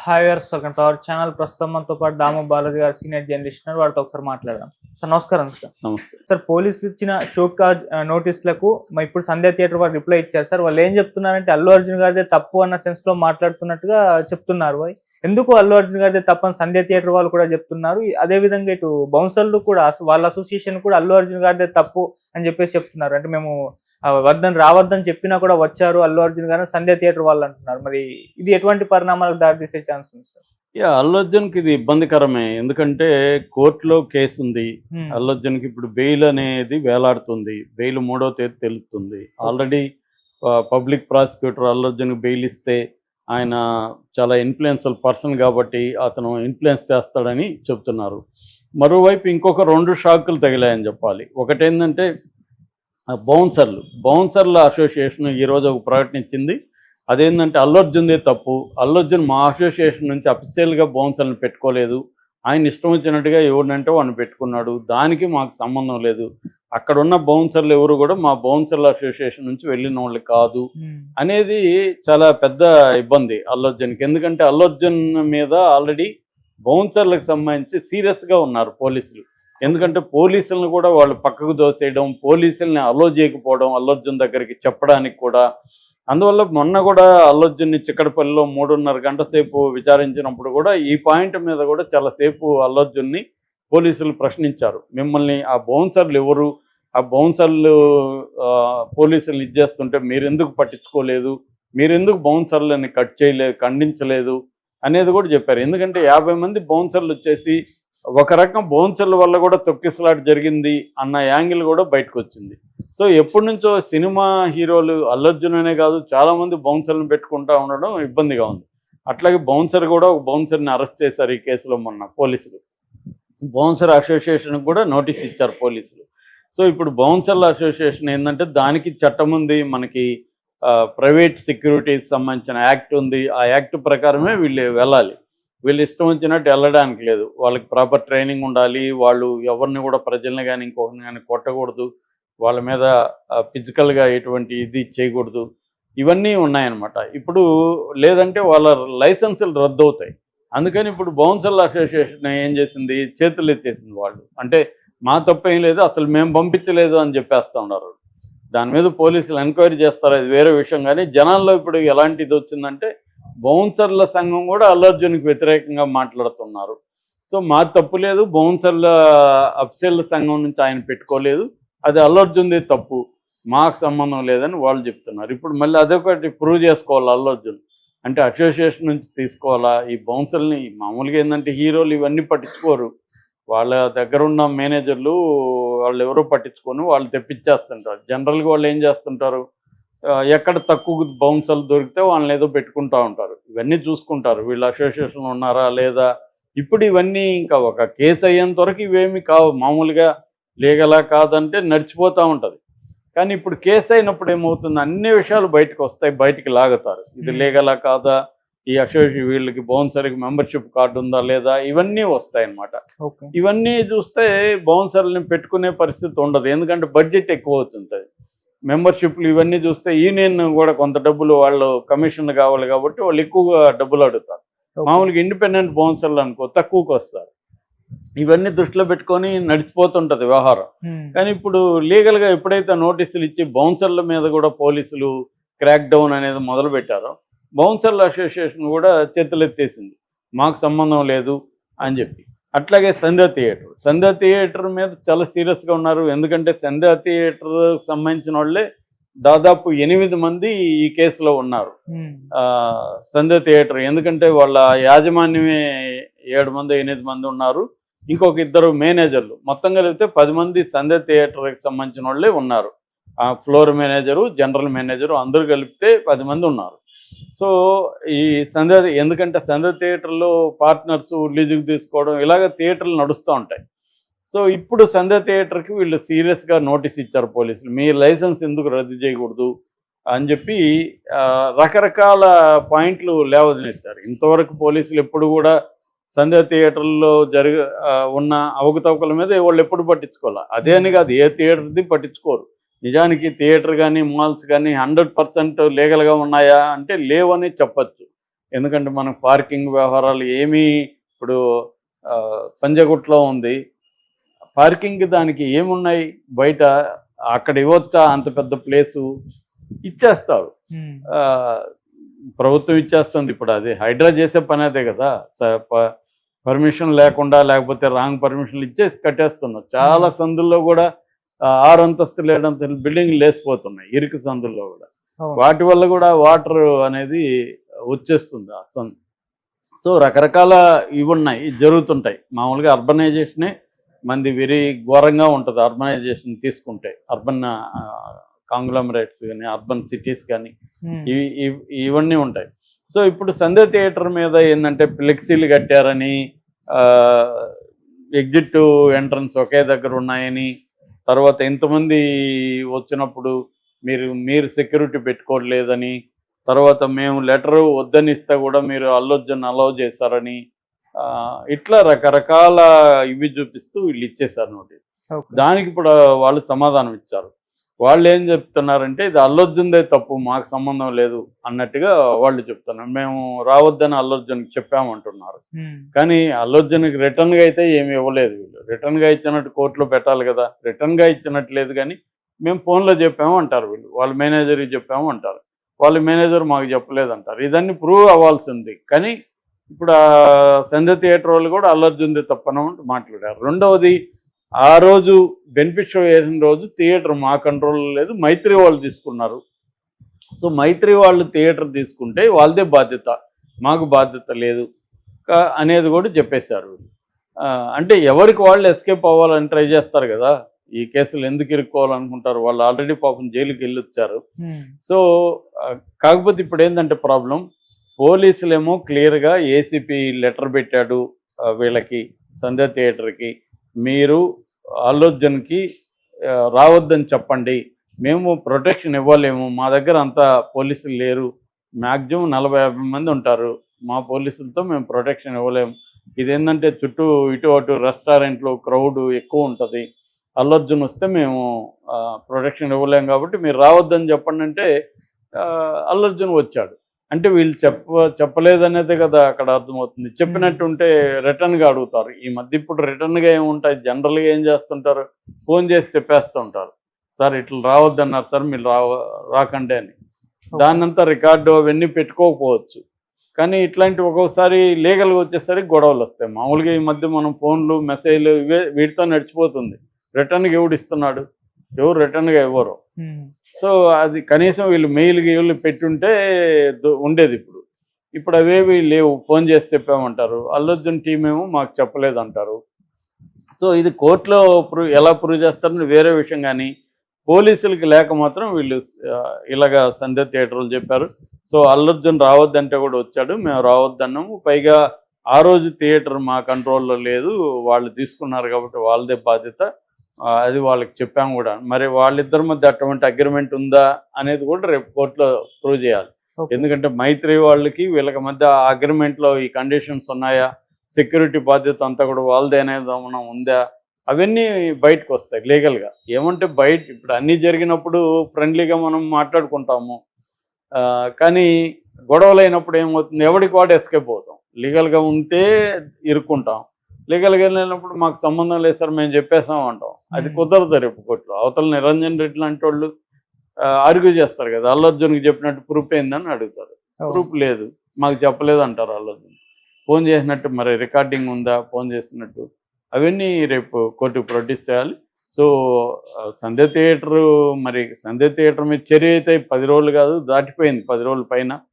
Hi viewers, welcome to our channel. ప్రస్తుతం మనతో పాటు దాము బాలాజీ గారు సీనియర్ జర్నలిస్ట్ ఉన్నారు. వారితో ఒకసారి మాట్లాడదాం. సార్ నమస్కారం. సార్ నమస్తే సార్, పోలీసులు ఇచ్చిన షోకాజ్ నోటీసులకు ఇప్పుడు సంధ్య థియేటర్ వారు రిప్లై ఇచ్చారు. సార్ వాళ్ళు ఏం చెప్తున్నారంటే అల్లు అర్జున్ గారిదే తప్పు అన్న సెన్స్ లో మాట్లాడుతున్నట్టుగా చెప్తున్నారు. ఎందుకు అల్లు అర్జున్ గారిదే తప్పని సంధ్య థియేటర్ వాళ్ళు కూడా చెప్తున్నారు. అదే విధంగా ఇటు బౌన్సర్లు కూడా వాళ్ళ అసోసియేషన్ కూడా అల్లు అర్జున్ గారిదే తప్పు అని చెప్పేసి చెప్తున్నారు. అంటే మేము రావద్దని చెప్పినా కూడా వచ్చారు అల్లు అర్జున్ గారు సంధ్య థియేటర్ వాళ్ళు అంటున్నారు. మరి ఇది ఎటువంటి పరిణామాలకు దారితీసే ఛాన్స్ ఉంది సార్? అల్లు అర్జున్కి ఇది ఇబ్బందికరమే. ఎందుకంటే కోర్టులో కేసు ఉంది. అల్లు అర్జున్కి ఇప్పుడు బెయిల్ అనేది వేలాడుతుంది. బెయిల్ 3వ తేదీ తెలుస్తుంది. ఆల్రెడీ పబ్లిక్ ప్రాసిక్యూటర్ అల్లు అర్జున్కి బెయిల్ ఇస్తే ఆయన చాలా ఇన్ఫ్లుయెన్షియల్ పర్సన్ కాబట్టి అతను ఇన్ఫ్లుయెన్స్ చేస్తాడని చెప్తున్నారు. మరోవైపు ఇంకొక 2 షాకులు తగిలాయని చెప్పాలి. ఒకటేంటంటే బౌన్సర్ల అసోసియేషన్ ఈరోజు ఒక ప్రకటన ఇచ్చింది. అదేంటంటే అల్లు అర్జున్దే తప్పు, అల్లు అర్జున్ మా అసోసియేషన్ నుంచి అఫీషియల్గా బౌన్సర్లను పెట్టుకోలేదు, ఆయన ఇష్టం వచ్చినట్టుగా ఎవరినంటే వాడిని పెట్టుకున్నాడు, దానికి మాకు సంబంధం లేదు, అక్కడ ఉన్న బౌన్సర్లు ఎవరు కూడా మా బౌన్సర్ల అసోసియేషన్ నుంచి వెళ్ళిన వాళ్ళు కాదు అనేది చాలా పెద్ద ఇబ్బంది అల్లు అర్జున్కి. ఎందుకంటే అల్లు అర్జున్ మీద ఆల్రెడీ బౌన్సర్లకు సంబంధించి సీరియస్గా ఉన్నారు పోలీసులు. ఎందుకంటే పోలీసులను కూడా వాళ్ళు పక్కకు దోసేయడం, పోలీసుల్ని అలో చేయకపోవడం అల్లు అర్జున్ దగ్గరికి చెప్పడానికి కూడా. అందువల్ల మొన్న కూడా అల్లు అర్జున్ని చిక్కడపల్లిలో 3.5 గంట సేపు విచారించినప్పుడు కూడా ఈ పాయింట్ మీద కూడా చాలాసేపు అల్లు అర్జున్ని పోలీసులు ప్రశ్నించారు. మిమ్మల్ని ఆ బౌన్సర్లు ఎవరు, ఆ బౌన్సర్లు పోలీసులను ఇచ్చేస్తుంటే మీరెందుకు పట్టించుకోలేదు, మీరెందుకు బౌన్సర్లని ఖండించలేదు అనేది కూడా చెప్పారు. ఎందుకంటే 50 మంది బౌన్సర్లు వచ్చేసి ఒక రకం బౌన్సర్ల వల్ల కూడా తొక్కిసలాట జరిగింది అన్న యాంగిల్ కూడా బయటకు వచ్చింది. సో ఎప్పటి నుంచో సినిమా హీరోలు అల్లు అర్జున్ అనే కాదు చాలామంది బౌన్సర్లను పెట్టుకుంటూ ఉండడం ఇబ్బందిగా ఉంది. అట్లాగే బౌన్సర్ కూడా ఒక బౌన్సర్ని అరెస్ట్ చేశారు ఈ కేసులో మొన్న పోలీసులు. బౌన్సర్ అసోసియేషన్కి కూడా నోటీస్ ఇచ్చారు పోలీసులు. సో ఇప్పుడు బౌన్సర్ల అసోసియేషన్ ఏంటంటే దానికి చట్టం ఉంది, మనకి ప్రైవేట్ సెక్యూరిటీస్ సంబంధించిన యాక్ట్ ఉంది. ఆ యాక్ట్ ప్రకారమే వీళ్ళు వెళ్ళాలి. వీళ్ళు ఇష్టం వచ్చినట్టు వెళ్ళడానికి లేదు. వాళ్ళకి ప్రాపర్ ట్రైనింగ్ ఉండాలి. వాళ్ళు ఎవరిని కూడా ప్రజల్ని కానీ ఇంకొకరిని కానీ కొట్టకూడదు, వాళ్ళ మీద ఫిజికల్గా ఎటువంటి ఇది చేయకూడదు, ఇవన్నీ ఉన్నాయన్నమాట. ఇప్పుడు లేదంటే వాళ్ళ లైసెన్సులు రద్దు అవుతాయి. అందుకని ఇప్పుడు బౌన్సర్ల అసోసియేషన్ ఏం చేసింది, చేతులు ఎత్తేసింది. వాళ్ళు అంటే మా తప్పేం లేదు, అసలు మేము పంపించలేదు అని చెప్పేస్తూ ఉన్నారు. దాని మీద పోలీసులు ఎంక్వైరీ చేస్తారు, అది వేరే విషయం. కానీ జనాల్లో ఇప్పుడు ఎలాంటి ఇది వచ్చిందంటే బౌన్సర్ల సంఘం కూడా అల్లు అర్జున్కి వ్యతిరేకంగా మాట్లాడుతున్నారు. సో మా తప్పు లేదు, బౌన్సర్ల అఫీషియల్ సంఘం నుంచి ఆయన పెట్టుకోలేదు, అది అల్లు అర్జున్దే తప్పు, మాకు సంబంధం లేదని వాళ్ళు చెప్తున్నారు. ఇప్పుడు మళ్ళీ అదొకటి ప్రూవ్ చేసుకోవాలి అల్లు అర్జున్. అంటే అసోసియేషన్ నుంచి తీసుకోవాలా ఈ బౌన్సర్ని? మామూలుగా ఏంటంటే హీరోలు ఇవన్నీ పట్టించుకోరు, వాళ్ళ దగ్గర ఉన్న మేనేజర్లు వాళ్ళు ఎవరో పట్టించుకొని వాళ్ళు తెప్పించేస్తుంటారు. జనరల్గా వాళ్ళు ఏం చేస్తుంటారు, ఎక్కడ తక్కువ బౌన్సర్లు దొరికితే వాళ్ళని ఏదో పెట్టుకుంటూ ఉంటారు. ఇవన్నీ చూసుకుంటారు వీళ్ళు అసోసియేషన్ ఉన్నారా లేదా. ఇప్పుడు ఇవన్నీ ఇంకా ఒక కేసు అయ్యేంత వరకు ఇవేమి కావు, మామూలుగా లీగలా కాదంటే నడిచిపోతూ ఉంటుంది. కానీ ఇప్పుడు కేసు అయినప్పుడు ఏమవుతుంది, అన్ని విషయాలు బయటకు వస్తాయి, బయటికి లాగుతారు. ఇది లీగలా కాదా, ఈ అసోసియేషన్ వీళ్ళకి బౌన్సర్కి మెంబర్షిప్ కార్డు ఉందా లేదా, ఇవన్నీ వస్తాయన్నమాట. ఇవన్నీ చూస్తే బౌన్సర్ని పెట్టుకునే పరిస్థితి ఉండదు, ఎందుకంటే బడ్జెట్ ఎక్కువ అవుతుంటుంది. మెంబర్షిప్లు ఇవన్నీ చూస్తే యూనియన్ కూడా కొంత డబ్బులు వాళ్ళు కమిషన్ కావాలి కాబట్టి వాళ్ళు ఎక్కువగా డబ్బులు అడుగుతారు. మామూలుగా ఇండిపెండెంట్ బౌన్సర్లు అనుకో తక్కువకి వస్తారు. ఇవన్నీ దృష్టిలో పెట్టుకొని నడిచిపోతుంటుంది వ్యవహారం. కానీ ఇప్పుడు లీగల్గా ఎప్పుడైతే నోటీసులు ఇచ్చి బౌన్సర్ల మీద కూడా పోలీసులు క్రాక్ డౌన్ అనేది మొదలు పెట్టారో బౌన్సర్ల అసోసియేషన్ కూడా చేతులెత్తేసింది, మాకు సంబంధం లేదు అని చెప్పి. అట్లాగే సంధ్య థియేటర్ మీద చాలా సీరియస్గా ఉన్నారు. ఎందుకంటే సంధ్య థియేటర్కి సంబంధించిన వాళ్ళే దాదాపు 8 మంది ఈ కేసులో ఉన్నారు. సంధ్య థియేటర్ ఎందుకంటే వాళ్ళ యాజమాన్యమే 7 మంది 8 మంది ఉన్నారు, ఇంకొక 2 మేనేజర్లు, మొత్తం కలిపితే 10 మంది సంధ్య థియేటర్కి సంబంధించిన వాళ్ళే ఉన్నారు. ఫ్లోర్ మేనేజరు, జనరల్ మేనేజరు అందరూ కలిపితే 10 మంది ఉన్నారు. సో ఈ ఎందుకంటే సంధ్య థియేటర్లో పార్ట్నర్స్ లీజుకు తీసుకోవడం ఇలాగ థియేటర్లు నడుస్తూ ఉంటాయి. సో ఇప్పుడు సంధ్య థియేటర్కి వీళ్ళు సీరియస్గా నోటీస్ ఇచ్చారు పోలీసులు, మీ లైసెన్స్ ఎందుకు రద్దు చేయకూడదు అని చెప్పి రకరకాల పాయింట్లు లేవనెత్తారు. ఇంతవరకు పోలీసులు ఎప్పుడు కూడా సంధ్య థియేటర్లో ఉన్న అవకతవకల మీద వాళ్ళు ఎప్పుడు పట్టించుకోవాలి. అదే అని కాదు, ఏ థియేటర్ది పట్టించుకోరు. నిజానికి థియేటర్ కానీ మాల్స్ కానీ 100% లీగల్గా ఉన్నాయా అంటే లేవని చెప్పచ్చు. ఎందుకంటే మనం పార్కింగ్ వ్యవహారాలు ఏమీ ఇప్పుడు పంజగుట్లో ఉంది, పార్కింగ్ దానికి ఏమున్నాయి బయట, అక్కడ ఇవ్వచ్చా అంత పెద్ద ప్లేసు? ఇచ్చేస్తారు. ప్రభుత్వం ఇచ్చేస్తుంది. ఇప్పుడు అది హైడ్రా చేసే పని అదే కదా, పర్మిషన్ లేకుండా లేకపోతే రాంగ్ పర్మిషన్లు ఇచ్చేసి కట్టేస్తున్నారు. చాలా సందుల్లో కూడా 6 అంతస్తులు 7 అంతస్తులు బిల్డింగ్లు లేసిపోతున్నాయి ఇరుకు సందుల్లో కూడా. వాటి వల్ల కూడా వాటర్ అనేది వచ్చేస్తుంది ఆ సందు. సో రకరకాల ఇవి ఉన్నాయి, జరుగుతుంటాయి. మామూలుగా అర్బనైజేషనే మంది వెరీ ఘోరంగా ఉంటుంది. అర్బనైజేషన్ తీసుకుంటే అర్బన్ కాంగ్లోమరేట్స్ కానీ అర్బన్ సిటీస్ కానీ ఇవన్నీ ఉంటాయి. సో ఇప్పుడు సంధ్య థియేటర్ మీద ఏంటంటే ఫ్లెక్సీలు కట్టారని, ఎగ్జిట్ ఎంట్రన్స్ ఒకే దగ్గర ఉన్నాయని, తర్వాత ఇంతమంది వచ్చినప్పుడు మీరు సెక్యూరిటీ పెట్టుకోవట్లేదని, తర్వాత మేము లెటరు వద్దని ఇస్తే కూడా మీరు అల్లు అర్జున్ అలౌ చేశారని, ఇట్లా రకరకాల ఇవి చూపిస్తూ వీళ్ళు ఇచ్చేశారు నోటీస్. దానికి ఇప్పుడు వాళ్ళు సమాధానం ఇచ్చారు. వాళ్ళు ఏం చెప్తున్నారంటే ఇది అల్లు అర్జున్దే తప్పు, మాకు సంబంధం లేదు అన్నట్టుగా వాళ్ళు చెప్తున్నారు. మేము రావద్దని అల్లు అర్జున్కి చెప్పామంటున్నారు. కానీ అల్లు అర్జున్కి రిటర్న్గా అయితే ఏమి ఇవ్వలేదు. వీళ్ళు రిటర్న్గా ఇచ్చినట్టు కోర్టులో పెట్టాలి కదా, రిటర్న్గా ఇచ్చినట్టు లేదు. కానీ మేము ఫోన్లో చెప్పాము అంటారు వీళ్ళు, వాళ్ళ మేనేజర్కి చెప్పాము అంటారు, వాళ్ళ మేనేజర్ మాకు చెప్పలేదు అంటారు. ఇదన్నీ ప్రూవ్ అవ్వాల్సింది. కానీ ఇప్పుడు సంధ్య థియేటర్ వాళ్ళు కూడా అల్లు అర్జున్దే తప్పని మాట్లాడారు. రెండవది, ఆ రోజు బెనిఫిట్ షో వేసిన రోజు థియేటర్ మా కంట్రోల్లో లేదు, మైత్రి వాళ్ళు తీసుకున్నారు. సో మైత్రి వాళ్ళు థియేటర్ తీసుకుంటే వాళ్ళదే బాధ్యత, మాకు బాధ్యత లేదు అనేది కూడా చెప్పేశారు. అంటే ఎవరికి వాళ్ళు ఎస్కేప్ అవ్వాలని ట్రై చేస్తారు కదా, ఈ కేసులు ఎందుకు ఇరుక్కోవాలనుకుంటారు, వాళ్ళు ఆల్రెడీ పాపం జైలుకి వెళ్ళొచ్చారు. సో కాకపోతే ఇప్పుడు ఏంటంటే ప్రాబ్లం, పోలీసులేమో క్లియర్గా ఏసీపీ లెటర్ పెట్టాడు వీళ్ళకి, సంధ్య థియేటర్కి, మీరు అల్లు అర్జున్కి రావద్దని చెప్పండి, మేము ప్రొటెక్షన్ ఇవ్వలేము, మా దగ్గర అంతా పోలీసులు లేరు, మ్యాక్సిమం 40-50 మంది ఉంటారు, మా పోలీసులతో మేము ప్రొటెక్షన్ ఇవ్వలేము. ఇదేంటంటే చుట్టూ ఇటు అటు రెస్టారెంట్లు క్రౌడ్ ఎక్కువ ఉంటుంది, అల్లు అర్జున్ వస్తే మేము ప్రొటెక్షన్ ఇవ్వలేము, కాబట్టి మీరు రావద్దని చెప్పండి అంటే అల్లు అర్జున్ వచ్చాడు. అంటే వీళ్ళు చెప్పలేదనేదే కదా అక్కడ అర్థమవుతుంది. చెప్పినట్టుంటే రిటర్న్గా అడుగుతారు. ఈ మధ్య ఇప్పుడు రిటర్న్గా ఏముంటాయి, జనరల్గా ఏం చేస్తుంటారు, ఫోన్ చేసి చెప్పేస్తూ ఉంటారు, సార్ ఇట్లా రావద్దన్నారు సార్, మీరు రాకండి అని. దాన్నంతా రికార్డు అవన్నీ పెట్టుకోకపోవచ్చు. కానీ ఇట్లాంటి ఒక్కొక్కసారి లీగల్గా వచ్చేసరికి గొడవలు వస్తాయి. మామూలుగా ఈ మధ్య మనం ఫోన్లు మెసేజ్లు వీటితో నడిచిపోతుంది. రిటర్న్గా ఎవడు ఇస్తున్నాడు, ఎవరు రిటర్న్గా ఇవ్వరు. సో అది కనీసం వీళ్ళు మెయిల్కి వీళ్ళు పెట్టుంటే ఉండేది. ఇప్పుడు అవేవి లేవు, ఫోన్ చేసి చెప్పామంటారు, అల్లు అర్జున్ టీం ఏమో మాకు చెప్పలేదు అంటారు. సో ఇది కోర్టులో ఎలా ప్రూవ్ చేస్తారని వేరే విషయం. కానీ పోలీసులకి లేక మాత్రం వీళ్ళు ఇలాగా సంధ్య థియేటర్లు చెప్పారు. సో అల్లు అర్జున్ రావద్దంటే కూడా వచ్చాడు, మేము రావద్దన్నాము, పైగా ఆ రోజు థియేటర్ మా కంట్రోల్లో లేదు, వాళ్ళు తీసుకున్నారు కాబట్టి వాళ్ళదే బాధ్యత, అది వాళ్ళకి చెప్పాము కూడా. మరి వాళ్ళిద్దరి మధ్య అటువంటి అగ్రిమెంట్ ఉందా అనేది కూడా రేపు కోర్టులో ప్రూవ్ చేయాలి. ఎందుకంటే మైత్రి వాళ్ళకి వీళ్ళకి మధ్య ఆ అగ్రిమెంట్లో ఈ కండిషన్స్ ఉన్నాయా, సెక్యూరిటీ బాధ్యత అంతా కూడా వాళ్ళదే అనేది ఏమైనా ఉందా, అవన్నీ బయటకు వస్తాయి లీగల్గా. ఏమంటే బయట ఇప్పుడు అన్నీ జరిగినప్పుడు ఫ్రెండ్లీగా మనం మాట్లాడుకుంటాము, కానీ గొడవలు అయినప్పుడు ఏమవుతుంది, ఎవరికి వాడు ఎస్కేప్ అవుతాం. లీగల్గా ఉంటే ఇరుక్కుంటాం, లీగల్గా వెళ్ళినప్పుడు మాకు సంబంధం లేదు సార్ మేము చెప్పేసాం అంటాం. అది కుదరదు రేపు కోర్టులో. అవతల నిరంజన్ రెడ్డి లాంటి వాళ్ళు ఆర్గ్యూ చేస్తారు కదా, అల్లు అర్జున్కి చెప్పినట్టు ప్రూఫ్ ఏందని అడుగుతారు, ప్రూఫ్ లేదు మాకు చెప్పలేదు అంటారు అల్లు అర్జున్. ఫోన్ చేసినట్టు మరి రికార్డింగ్ ఉందా, ఫోన్ చేసినట్టు, అవన్నీ రేపు కోర్టుకు ప్రొడ్యూస్ చేయాలి. సో సంధ్య థియేటర్ మీద చర్య అయితే 10 రోజులు కాదు, దాటిపోయింది 10 రోజుల పైన.